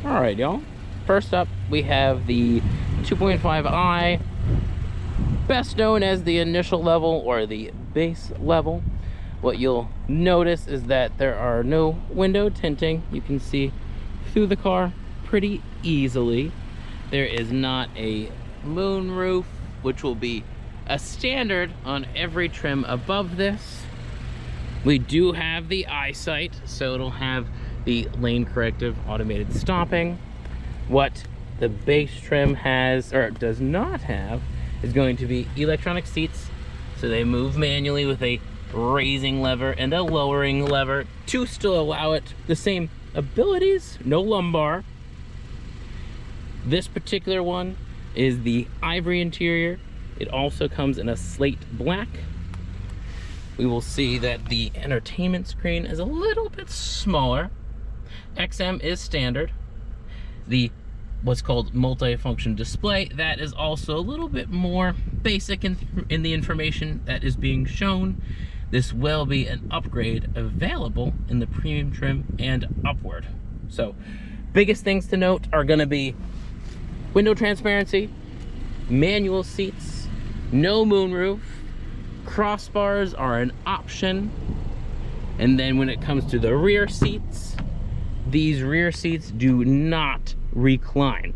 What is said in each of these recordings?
All right, y'all. First up, we have the 2.5i, best known as the initial level or the base level. What you'll notice is that there are no window tinting. You can see through the car pretty easily. There is not a moonroof, which will be a standard on every trim above this. We do have the eyesight, so it'll have the lane corrective automated stopping. What the base trim has, or does not have, is going to be electronic seats. So they move manually with a raising lever and a lowering lever to still allow it the same abilities, no lumbar. This particular one is the ivory interior. It also comes in a slate black. We will see that the entertainment screen is a little bit smaller. XM is standard. The what's called multi-function display, that is also a little bit more basic in the information that is being shown. This will be an upgrade available in the premium trim and upward. So biggest things to note are going to be window transparency, manual seats, no moonroof, crossbars are an option, and then when it comes to the rear seats, these rear seats do not recline.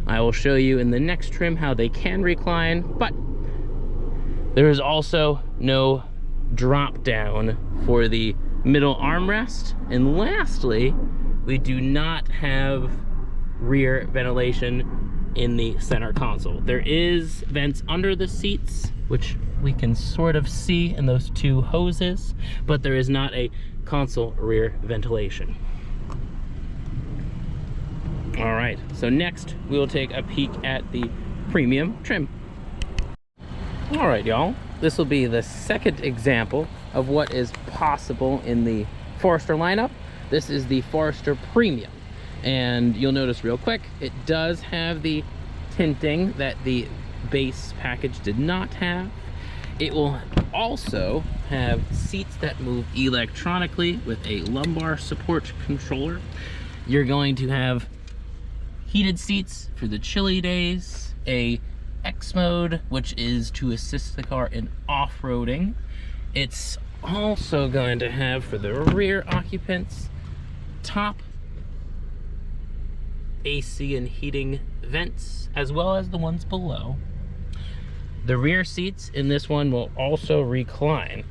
I will show you in the next trim how they can recline, but there is also no drop down for the middle armrest. And lastly, we do not have rear ventilation in the center console. There is vents under the seats, which we can sort of see in those two hoses, but there is not a console rear ventilation. All right, so next we will take a peek at the premium trim. All right, y'all, this will be the second example of what is possible in the Forester lineup. This is the Forester Premium, and you'll notice real quick, it does have the tinting that the base package did not have. It will also have seats that move electronically with a lumbar support controller. You're going to have heated seats for the chilly days, a X mode, which is to assist the car in off-roading. It's also going to have, for the rear occupants, top AC and heating vents, as well as the ones below. The rear seats in this one will also recline,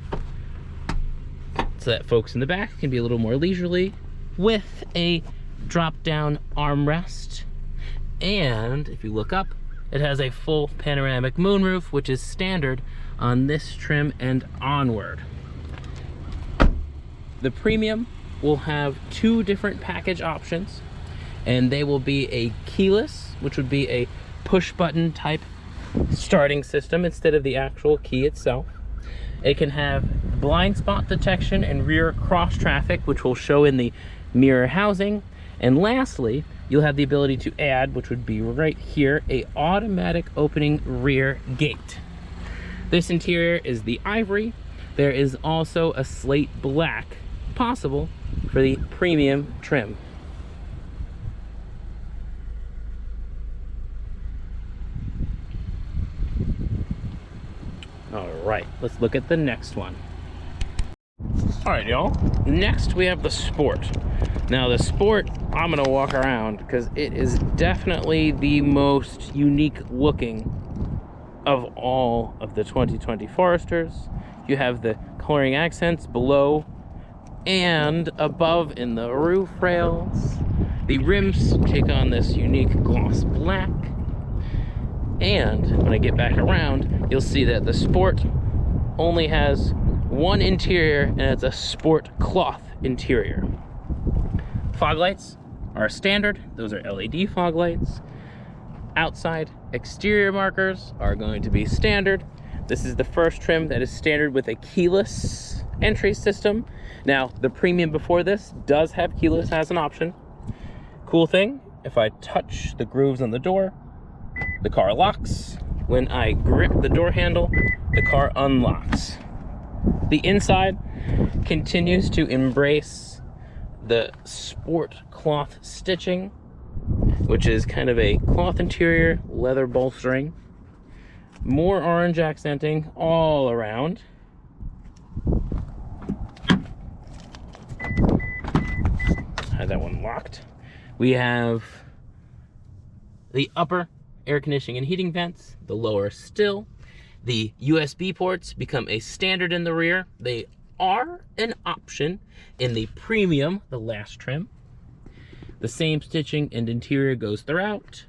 so that folks in the back can be a little more leisurely, with a drop-down armrest. And if you look up, it has a full panoramic moonroof, which is standard on this trim and onward. The premium will have two different package options, and they will be a keyless, which would be a push button type starting system instead of the actual key itself. It can have blind spot detection and rear cross traffic, which will show in the mirror housing. And lastly, you'll have the ability to add, which would be right here, a automatic opening rear gate. This interior is the ivory. There is also a slate black possible for the premium trim. All right, let's look at the next one. All right, y'all. Next, we have the Sport. Now, the Sport, I'm gonna walk around because it is definitely the most unique looking of all of the 2020 Foresters. You have the coloring accents below and above in the roof rails. The rims take on this unique gloss black. And when I get back around, you'll see that the Sport only has one interior, and it's a Sport cloth interior. Fog lights are standard. Those are LED fog lights. Outside exterior markers are going to be standard. This is the first trim that is standard with a keyless entry system. Now, the premium before this does have keyless as an option. Cool thing, if I touch the grooves on the door, the car locks. When I grip the door handle, the car unlocks. The inside continues to embrace the Sport cloth stitching. which is kind of a cloth interior, leather bolstering, more orange accenting all around. Had that one locked. We have the upper air conditioning and heating vents, the lower still. The USB ports become a standard in the rear. They are an option in the premium, the last trim. The same stitching and interior goes throughout.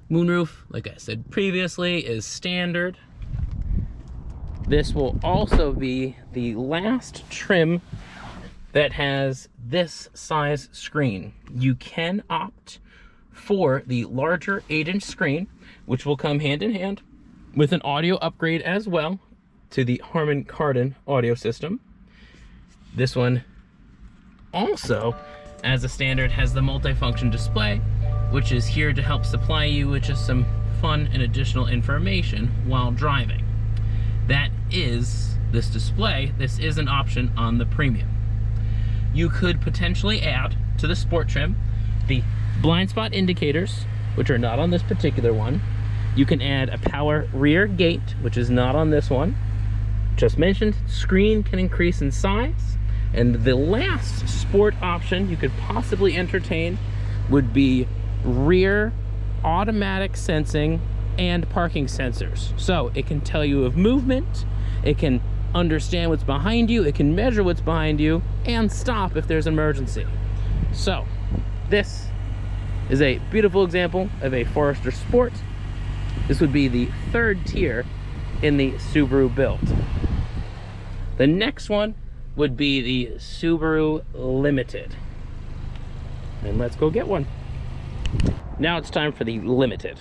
Moonroof, like I said previously, is standard. This will also be the last trim that has this size screen. You can opt for the larger 8-inch screen, which will come hand in hand with an audio upgrade as well to the Harman Kardon audio system. This one also, as a standard, has the multifunction display, which is here to help supply you with just some fun and additional information while driving. That is this display. This is an option on the premium. You could potentially add to the sport trim the blind spot indicators, which are not on this particular one. You can add a power rear gate, which is not on this one. Just mentioned, screen can increase in size. And the last sport option you could possibly entertain would be rear automatic sensing and parking sensors. So it can tell you of movement, it can understand what's behind you, it can measure what's behind you, and stop if there's an emergency. So this is a beautiful example of a Forester Sport. This would be the third tier in the Subaru build. The next one would be the Subaru Limited. And let's go get one. Now it's time for the Limited.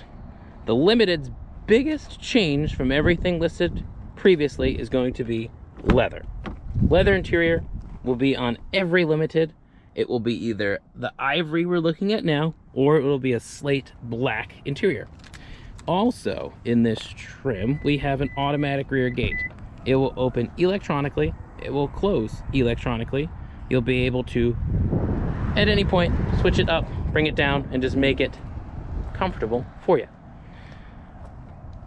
The Limited's biggest change from everything listed previously is going to be leather. Leather interior will be on every Limited. It will be either the ivory we're looking at now, or it will be a slate black interior. Also in this trim, we have an automatic rear gate. It will open electronically, it will close electronically. You'll be able to, at any point, switch it up, bring it down, and just make it comfortable for you.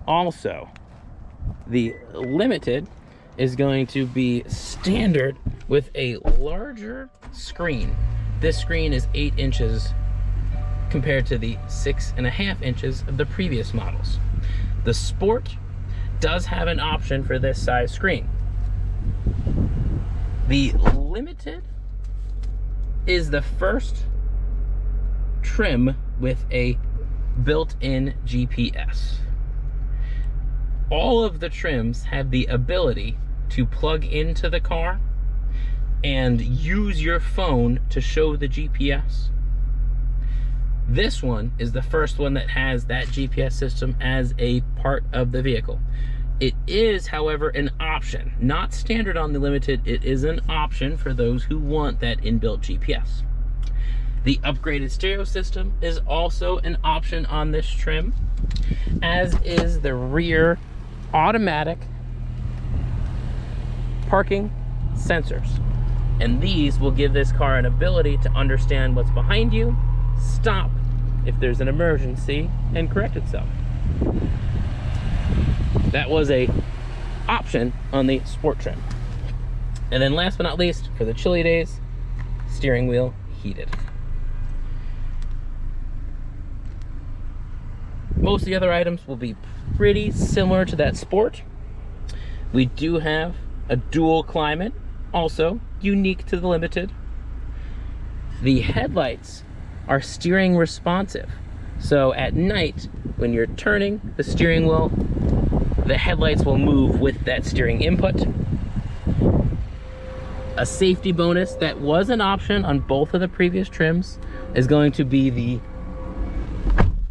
Also, the Limited is going to be standard with a larger screen. This screen is 8 inches compared to the 6.5 inches of the previous models. The Sport does have an option for this size screen. The Limited is the first trim with a built-in GPS. All of the trims have the ability to plug into the car and use your phone to show the GPS. This one is the first one that has that GPS system as a part of the vehicle. It is, however, an option, not standard on the Limited. It is an option for those who want that inbuilt GPS. The upgraded stereo system is also an option on this trim, as is the rear automatic parking sensors. And these will give this car an ability to understand what's behind you, stop if there's an emergency, and correct itself. That was a option on the Sport trim. And then last but not least, for the chilly days, steering wheel heated. Most of the other items will be pretty similar to that Sport. We do have a dual climate, also unique to the Limited. The headlights are steering responsive. So at night, when you're turning the steering wheel, the headlights will move with that steering input. A safety bonus that was an option on both of the previous trims is going to be the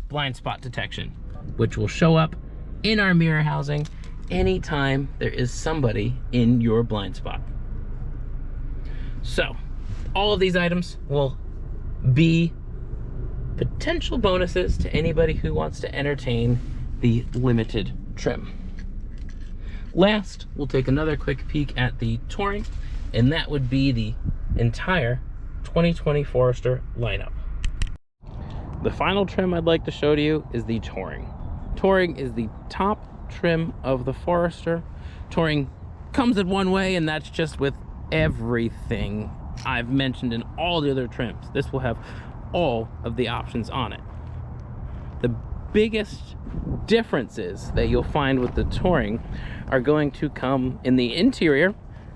blind spot detection, which will show up in our mirror housing anytime there is somebody in your blind spot. So all of these items will be potential bonuses to anybody who wants to entertain the Limited trim. Last, we'll take another quick peek at the Touring, and that would be the entire 2020 Forester lineup. the final trim I'd like to show to you is the Touring. Touring is the top trim of the Forester. Touring comes in one way, and that's just with everything I've mentioned in all the other trims. This will have all of the options on it. The biggest differences that you'll find with the Touring are going to come in the interior,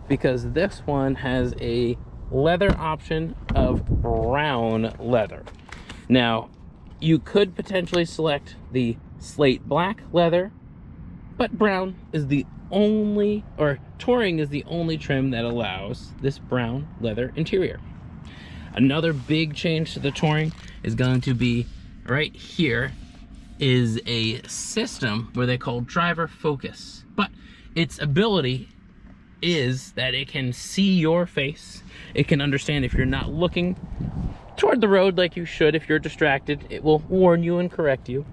because this one has a leather option of brown leather. Now, you could potentially select the slate black leather, but brown is the only, or Touring is the only trim that allows this brown leather interior. Another big change to the Touring is going to be right here is a system where they call driver focus, but its ability is that it can see your face. It can understand if you're not looking toward the road like you should. If you're distracted, it will warn you and correct you.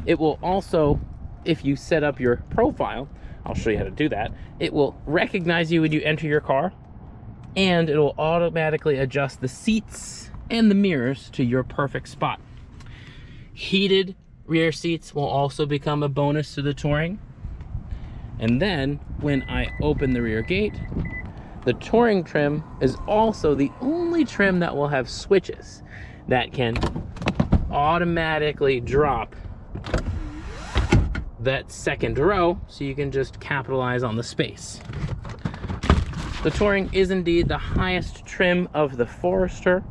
It will also, if you set up your profile, I'll show you how to do that, it will recognize you when you enter your car, and it will automatically adjust the seats and the mirrors to your perfect spot. Heated rear seats will also become a bonus to the Touring. And then when I open the rear gate, the Touring trim is also the only trim that will have switches that can automatically drop that second row, so you can just capitalize on the space. The Touring is indeed the highest trim of the Forester.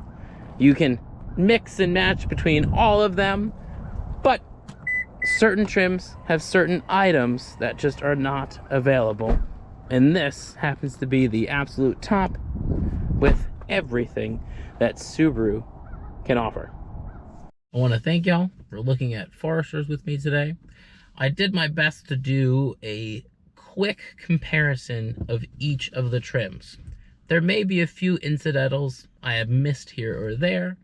You can mix and match between all of them, but certain trims have certain items that just are not available, and this happens to be the absolute top with everything that Subaru can offer. I want to thank y'all for looking at Foresters with me today. I did my best to do a quick comparison of each of the trims. There may be a few incidentals I have missed here or there.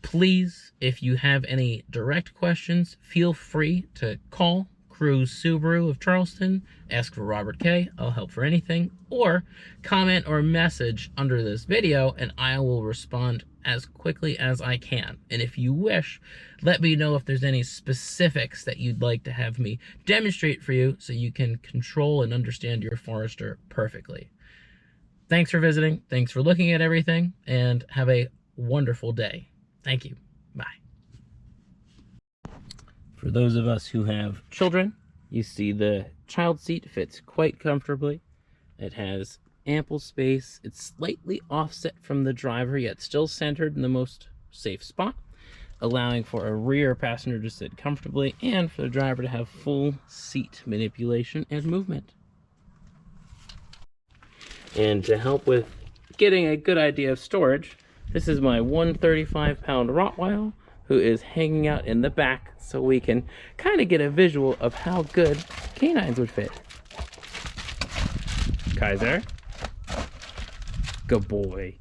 Please, if you have any direct questions, feel free to call Cruise Subaru of Charleston, ask for Robert K. I'll help for anything, or comment or message under this video and I will respond as quickly as I can. And if you wish, let me know if there's any specifics that you'd like to have me demonstrate for you so you can control and understand your Forester perfectly. Thanks for visiting, thanks for looking at everything, and have a wonderful day. Thank you. Bye. For those of us who have children, you see the child seat fits quite comfortably. It has ample space. It's slightly offset from the driver, yet still centered in the most safe spot, allowing for a rear passenger to sit comfortably and for the driver to have full seat manipulation and movement. And to help with getting a good idea of storage, this is my 135-pound Rottweiler who is hanging out in the back, so we can kind of get a visual of how good canines would fit. Kaiser, good boy.